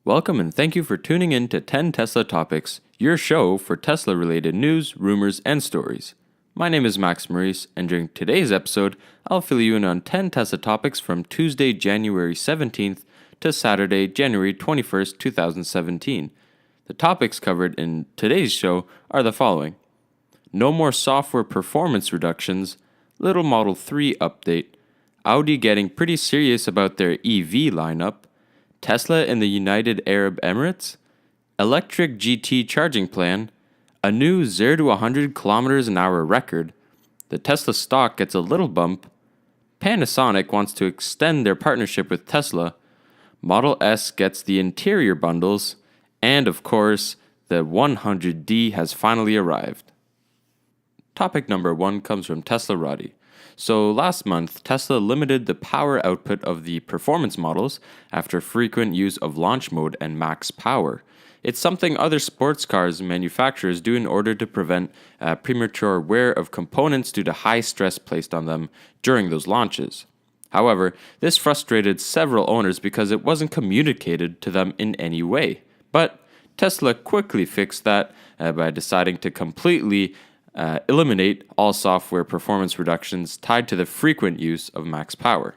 Welcome and thank you for tuning in to 10 Tesla Topics, your show for Tesla related news, rumors, and stories. My name is Max Maurice, and during today's episode, I'll fill you in on 10 Tesla topics from Tuesday, January 17th to Saturday, January 21st, 2017. The topics covered in today's show are the following: no more software performance reductions, little Model 3 update, Audi getting pretty serious about their EV lineup, Tesla in the United Arab Emirates, electric GT charging plan, a new 0 to 100 kilometers an hour record, the Tesla stock gets a little bump, Panasonic wants to extend their partnership with Tesla, Model S gets the interior bundles, and of course, the 100D has finally arrived. Topic number 1 comes from Tesla Roddy. So last month, Tesla limited the power output of the performance models after frequent use of launch mode and max power. It's something other sports cars manufacturers do in order to prevent premature wear of components due to high stress placed on them during those launches. However, this frustrated several owners because it wasn't communicated to them in any way. But Tesla quickly fixed that by deciding to completely eliminate all software performance reductions tied to the frequent use of max power.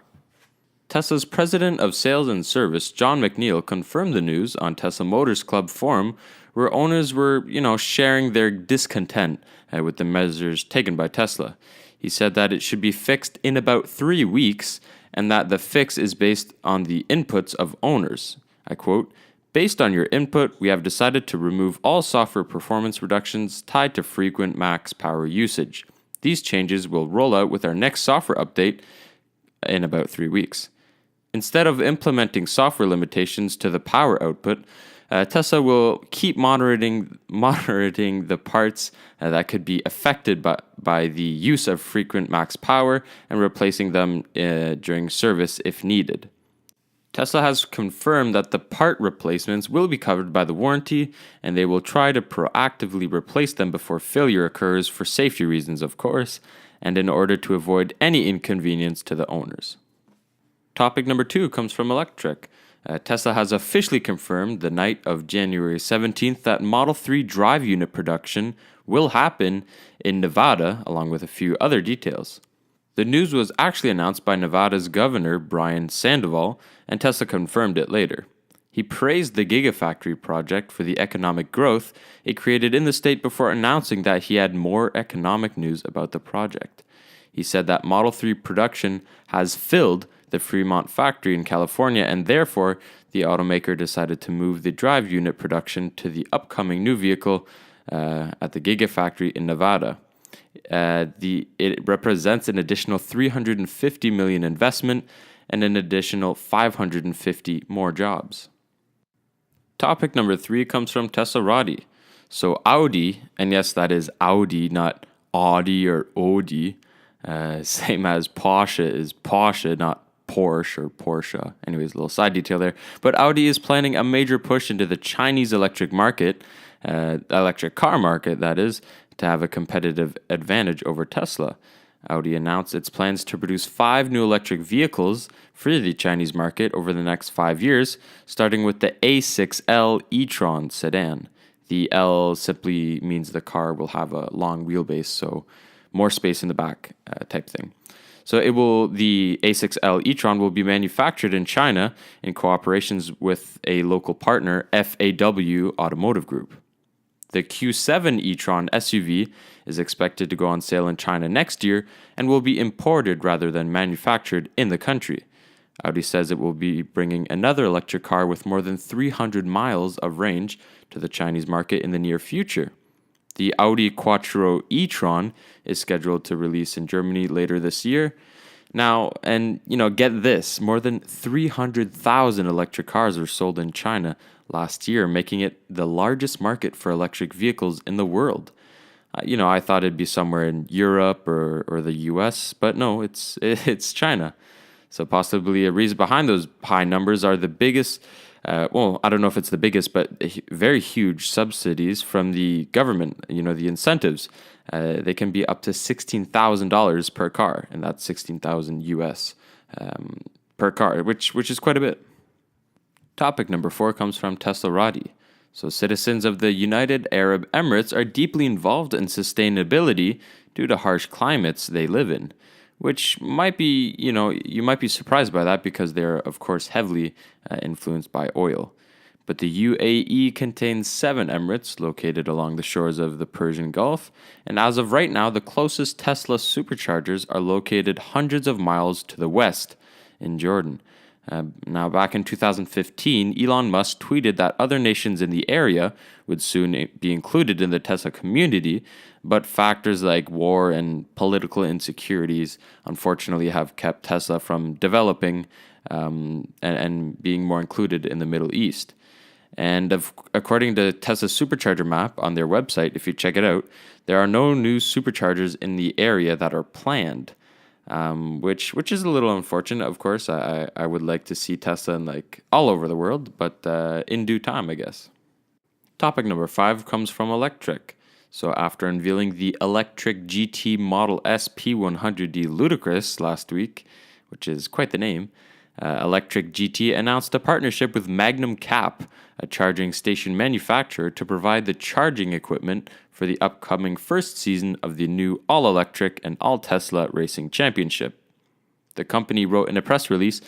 Tesla's president of sales and service, John McNeil, confirmed the news on Tesla Motors Club forum, where owners were, sharing their discontent with the measures taken by Tesla. He said that it should be fixed in about 3 weeks and that the fix is based on the inputs of owners. I quote, "Based on your input, we have decided to remove all software performance reductions tied to frequent max power usage. These changes will roll out with our next software update in about 3 weeks. Instead of implementing software limitations to the power output, Tesla will keep monitoring the parts that could be affected by the use of frequent max power and replacing them during service if needed." Tesla has confirmed that the part replacements will be covered by the warranty, and they will try to proactively replace them before failure occurs for safety reasons, of course, and in order to avoid any inconvenience to the owners. Topic number 2 comes from electric. Tesla has officially confirmed the night of January 17th that Model 3 drive unit production will happen in Nevada, along with a few other details. The news was actually announced by Nevada's Governor Brian Sandoval, and Tesla confirmed it later. He praised the Gigafactory project for the economic growth it created in the state before announcing that he had more economic news about the project. He said that Model 3 production has filled the Fremont factory in California, and therefore the automaker decided to move the drive unit production to the upcoming new vehicle at the Gigafactory in Nevada. It represents an additional $350 million investment and an additional 550 more jobs. Topic number 3 comes from Tesla Roddy. So Audi, and yes, that is Audi, not Audi or Audi, same as Porsche is Porsche, not Porsche or Porsche. Anyways, a little side detail there. But Audi is planning a major push into the Chinese electric car market, that is, to have a competitive advantage over Tesla. Audi announced its plans to produce 5 new electric vehicles for the Chinese market over the next 5 years, starting with the A6L e-tron sedan. The L simply means the car will have a long wheelbase, so more space in the back type thing. So the A6L e-tron will be manufactured in China in cooperations with a local partner, FAW Automotive Group. The Q7 e-tron SUV is expected to go on sale in China next year and will be imported rather than manufactured in the country. Audi says it will be bringing another electric car with more than 300 miles of range to the Chinese market in the near future. The Audi Quattro e-tron is scheduled to release in Germany later this year. Now, get this, more than 300,000 electric cars were sold in China last year, making it the largest market for electric vehicles in the world. I thought it'd be somewhere in Europe or the US, but no, it's China. So possibly a reason behind those high numbers are the biggest, I don't know if it's the biggest, but very huge subsidies from the government, the incentives. They can be up to $16,000 per car, and that's $16,000 US per car, which is quite a bit. Topic number 4 comes from TSLA. So, citizens of the United Arab Emirates are deeply involved in sustainability due to harsh climates they live in, which might be, you might be surprised by that because they're, of course, heavily influenced by oil. But the UAE contains 7 emirates located along the shores of the Persian Gulf, and as of right now, the closest Tesla superchargers are located hundreds of miles to the west in Jordan. Now, back in 2015, Elon Musk tweeted that other nations in the area would soon be included in the Tesla community, but factors like war and political insecurities unfortunately have kept Tesla from developing and being more included in the Middle East. And according to Tesla Supercharger Map on their website, if you check it out, there are no new superchargers in the area that are planned. Which is a little unfortunate, of course. I would like to see Tesla in all over the world, but in due time, I guess. Topic number 5 comes from electric. So after unveiling the electric GT Model S P100D Ludicrous last week, which is quite the name, Electric GT announced a partnership with Magnum Cap, a charging station manufacturer, to provide the charging equipment for the upcoming first season of the new all-electric and all-Tesla racing championship. The company wrote in a press release,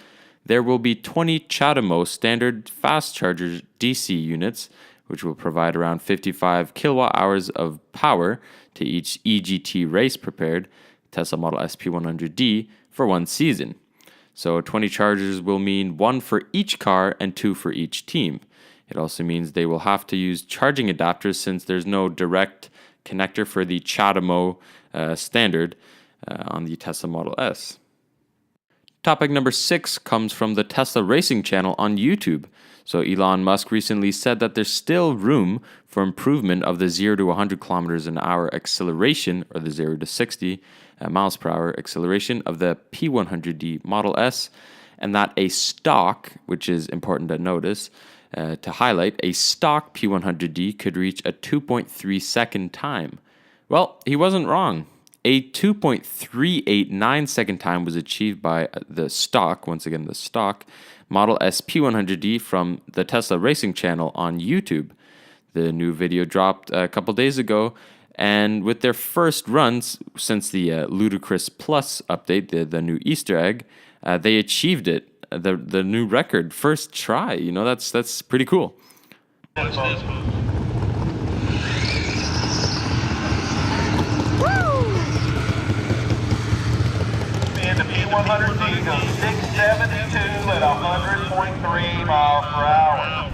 there will be 20 CHAdeMO standard fast charger DC units, which will provide around 55 kilowatt hours of power to each EGT race-prepared Tesla Model S P100D for one season. So 20 chargers will mean 1 for each car and 2 for each team. It also means they will have to use charging adapters since there's no direct connector for the CHAdeMO standard on the Tesla Model S. Topic number 6 comes from the Tesla Racing channel on YouTube. So Elon Musk recently said that there's still room for improvement of the 0 to 100 kilometers an hour acceleration, or the 0 to 60 miles per hour acceleration of the P100D Model S, and that a stock, which is important to notice, to highlight, a stock P100D could reach a 2.3 second time. Well, he wasn't wrong. A 2.389 second time was achieved by the stock, once again the stock, Model S P100D from the Tesla Racing channel on YouTube. The new video dropped a couple days ago, and with their first runs since the Ludicrous Plus update, the new Easter egg, they achieved it, the new record, first try. That's pretty cool. And the P100D goes 672 at 100.3 miles per hour.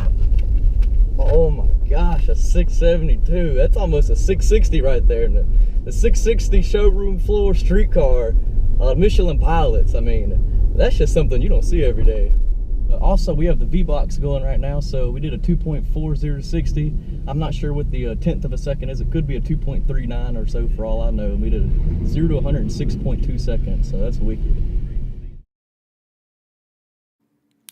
Oh my gosh, a 672. That's almost a 660 right there. The 660 showroom floor streetcar, Michelin pilots. I mean, that's just something you don't see every day. Also, we have the V-Box going right now, so we did a 2.4060. I'm not sure what the tenth of a second is. It could be a 2.39 or so for all I know. We did a 0 to 106.2 seconds, so that's wicked.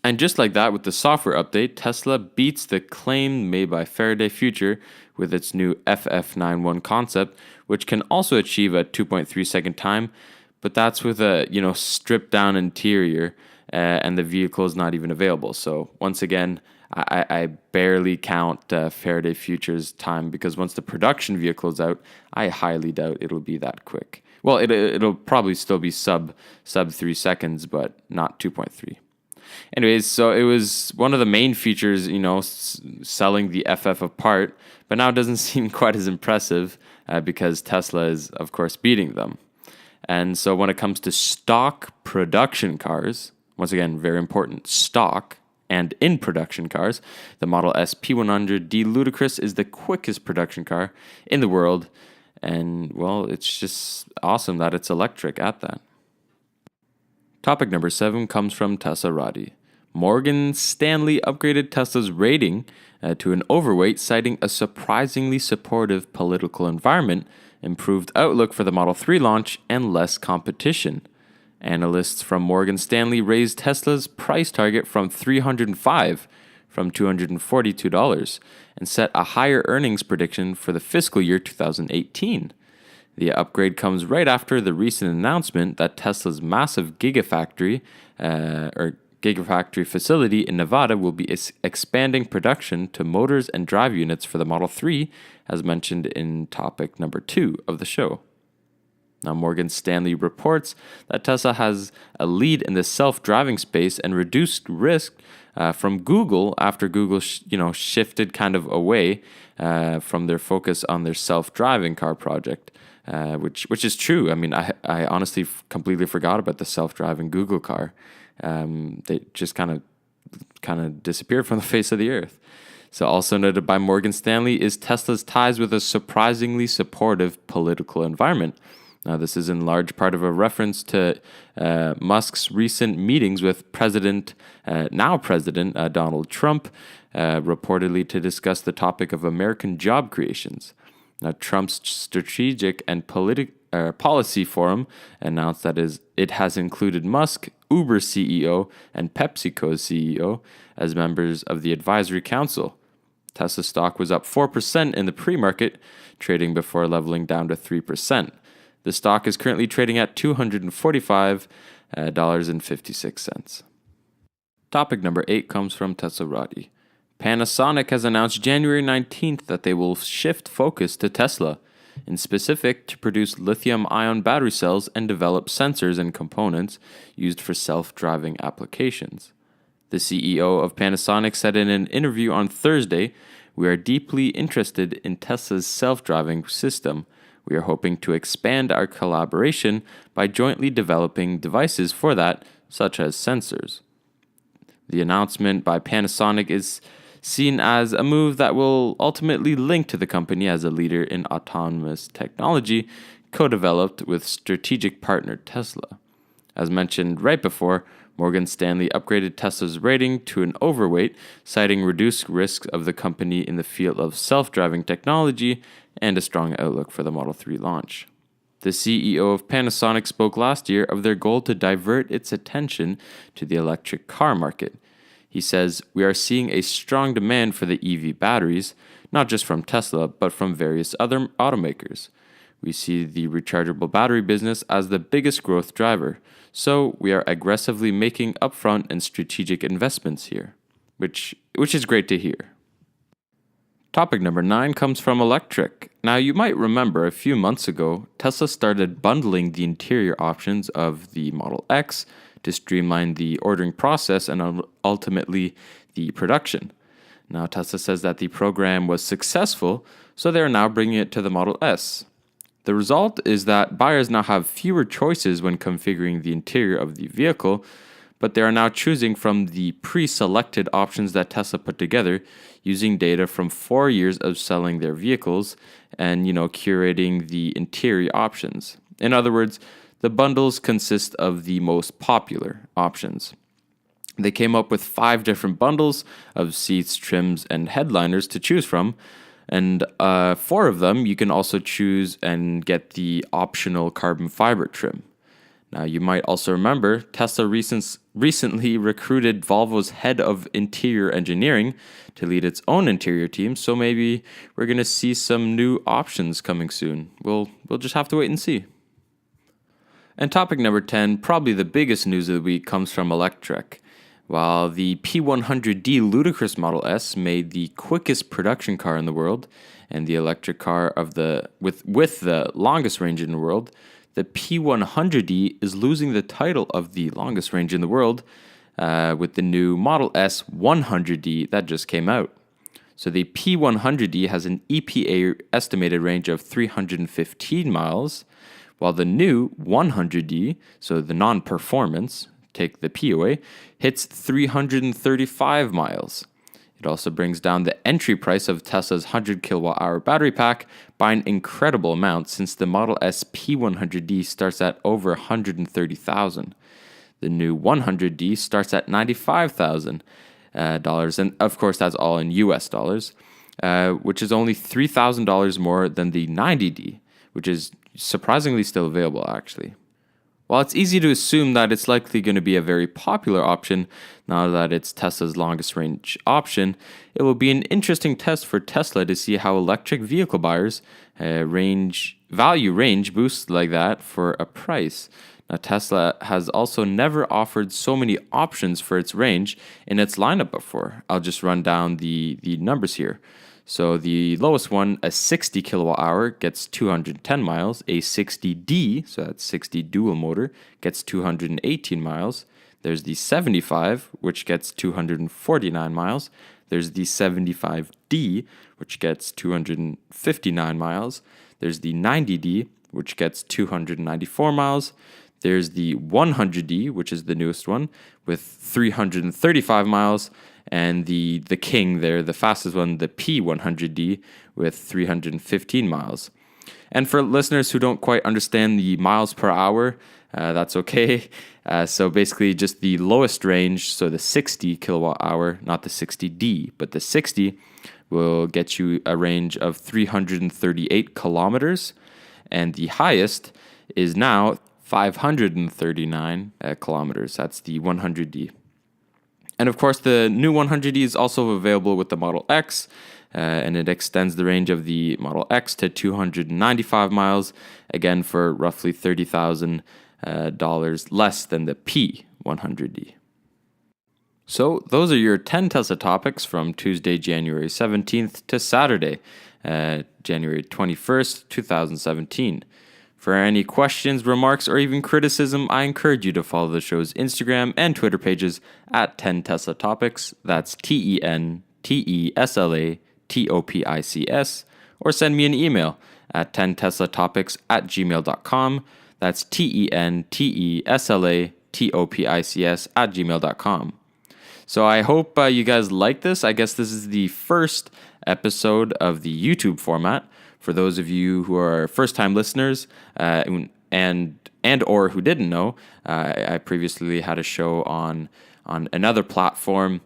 And just like that, with the software update, Tesla beats the claim made by Faraday Future with its new FF91 concept, which can also achieve a 2.3 second time, but that's with a stripped down interior, and the vehicle is not even available. So once again, I barely count Faraday Future's time, because once the production vehicle is out, I highly doubt it'll be that quick. Well, it'll probably still be sub 3 seconds, but not 2.3. Anyways, so it was one of the main features, selling the FF apart, but now it doesn't seem quite as impressive because Tesla is, of course, beating them. And so when it comes to stock production cars, once again, very important, stock and in production cars, the Model S P100D Ludicrous is the quickest production car in the world. And, well, it's just awesome that it's electric at that. Topic number 7 comes from TSLA. Morgan Stanley upgraded Tesla's rating to an overweight, citing a surprisingly supportive political environment, improved outlook for the Model 3 launch, and less competition. Analysts from Morgan Stanley raised Tesla's price target from $305 from $242 and set a higher earnings prediction for the fiscal year 2018. The upgrade comes right after the recent announcement that Tesla's massive Gigafactory, Gigafactory facility in Nevada will be expanding production to motors and drive units for the Model 3, as mentioned in topic number 2 of the show. Now, Morgan Stanley reports that Tesla has a lead in the self-driving space and reduced risk from Google after Google, shifted kind of away from their focus on their self-driving car project, which is true. I mean, I honestly completely forgot about the self-driving Google car. They just kind of disappeared from the face of the earth. So also noted by Morgan Stanley is Tesla's ties with a surprisingly supportive political environment. Now, this is in large part of a reference to Musk's recent meetings with now President Donald Trump, reportedly to discuss the topic of American job creations. Now, Trump's Strategic and Policy Forum announced that it has included Musk, Uber CEO, and PepsiCo's CEO as members of the advisory council. Tesla stock was up 4% in the pre-market, trading before leveling down to 3%. The stock is currently trading at $245.56. Topic number 8 comes from Teslarati. Panasonic has announced January 19th that they will shift focus to Tesla, in specific to produce lithium-ion battery cells and develop sensors and components used for self-driving applications. The CEO of Panasonic said in an interview on Thursday, "We are deeply interested in Tesla's self-driving system. We are hoping to expand our collaboration by jointly developing devices for that, such as sensors." The announcement by Panasonic is seen as a move that will ultimately link to the company as a leader in autonomous technology, co-developed with strategic partner Tesla. As mentioned right before, Morgan Stanley upgraded Tesla's rating to an overweight, citing reduced risks of the company in the field of self-driving technology and a strong outlook for the Model 3 launch. The CEO of Panasonic spoke last year of their goal to divert its attention to the electric car market. He says, "We are seeing a strong demand for the EV batteries, not just from Tesla, but from various other automakers. We see the rechargeable battery business as the biggest growth driver, so we are aggressively making upfront and strategic investments here," which is great to hear. Topic number 9 comes from electric. Now, you might remember a few months ago, Tesla started bundling the interior options of the Model X to streamline the ordering process and ultimately the production. Now, Tesla says that the program was successful, so they are now bringing it to the Model S. The result is that buyers now have fewer choices when configuring the interior of the vehicle, but they are now choosing from the pre-selected options that Tesla put together using data from 4 years of selling their vehicles and, curating the interior options. In other words, the bundles consist of the most popular options. They came up with 5 different bundles of seats, trims, and headliners to choose from, and 4 of them you can also choose and get the optional carbon fiber trim. Now, you might also remember Tesla recently recruited Volvo's head of interior engineering to lead its own interior team, so maybe we're going to see some new options coming soon. We'll just have to wait and see. And topic number 10, probably the biggest news of the week, comes from electric. While the P100D ludicrous Model S made the quickest production car in the world and the electric car with the longest range in the world, the P100D is losing the title of the longest range in the world with the new Model S 100D that just came out. So the P100D has an EPA estimated range of 315 miles, while the new 100D, so the non-performance, take the P away, hits 335 miles. It also brings down the entry price of Tesla's 100 kilowatt-hour battery pack by an incredible amount, since the Model S P100D starts at over $130,000. The new 100D starts at $95,000, and of course that's all in US dollars, which is only $3,000 more than the 90D, which is surprisingly still available actually. While it's easy to assume that it's likely going to be a very popular option now that it's Tesla's longest range option, it will be an interesting test for Tesla to see how electric vehicle buyers value range boosts like that for a price. Tesla has also never offered so many options for its range in its lineup before. I'll just run down the numbers here. So the lowest one, a 60 kilowatt hour, gets 210 miles. A 60D, so that's 60 dual motor, gets 218 miles. There's the 75, which gets 249 miles. There's the 75D, which gets 259 miles. There's the 90D, which gets 294 miles. There's the 100D, which is the newest one, with 335 miles. And the king there, the fastest one, the P100D, with 315 miles. And for listeners who don't quite understand the miles per hour, that's okay. So basically just the lowest range, so the 60 kilowatt hour, not the 60D, but the 60 will get you a range of 338 kilometers. And the highest is now 539 kilometers. That's the 100D. And of course, the new 100D is also available with the Model X, and it extends the range of the Model X to 295 miles, again for roughly $30,000 less than the P100D. So those are your 10 Tesla topics from Tuesday, January 17th to Saturday, January 21st, 2017. For any questions, remarks, or even criticism, I encourage you to follow the show's Instagram and Twitter pages at 10 Tesla Topics. That's TENTESLA TOPICS, or send me an email at 10teslatopics@gmail.com. That's TENTESLA TOPICS@gmail.com. So I hope you guys like this. I guess this is the first episode of the YouTube format. For those of you who are first-time listeners and or who didn't know, I previously had a show on another platform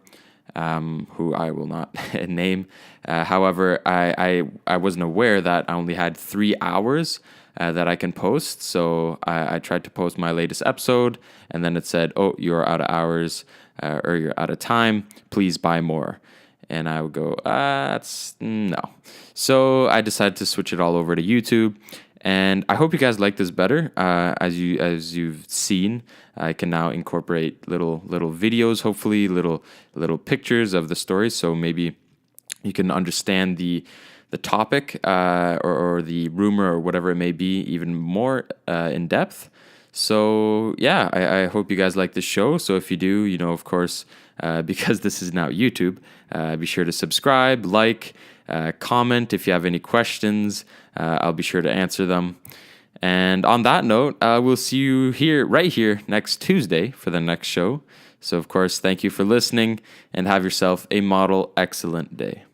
who I will not name. However, I wasn't aware that I only had 3 hours that I can post. So I tried to post my latest episode, and then it said, "Oh, you're out of hours or you're out of time. Please buy more." And I would go, that's no. So I decided to switch it all over to YouTube. And I hope you guys like this better. As you've seen, I can now incorporate little videos, hopefully little pictures of the story. So maybe you can understand the topic or the rumor or whatever it may be even more in depth. So yeah, I hope you guys like this show. So if you do, of course, because this is now YouTube, be sure to subscribe, like, comment if you have any questions. I'll be sure to answer them. And on that note, we'll see you right here next Tuesday for the next show. So of course, thank you for listening and have yourself a model excellent day.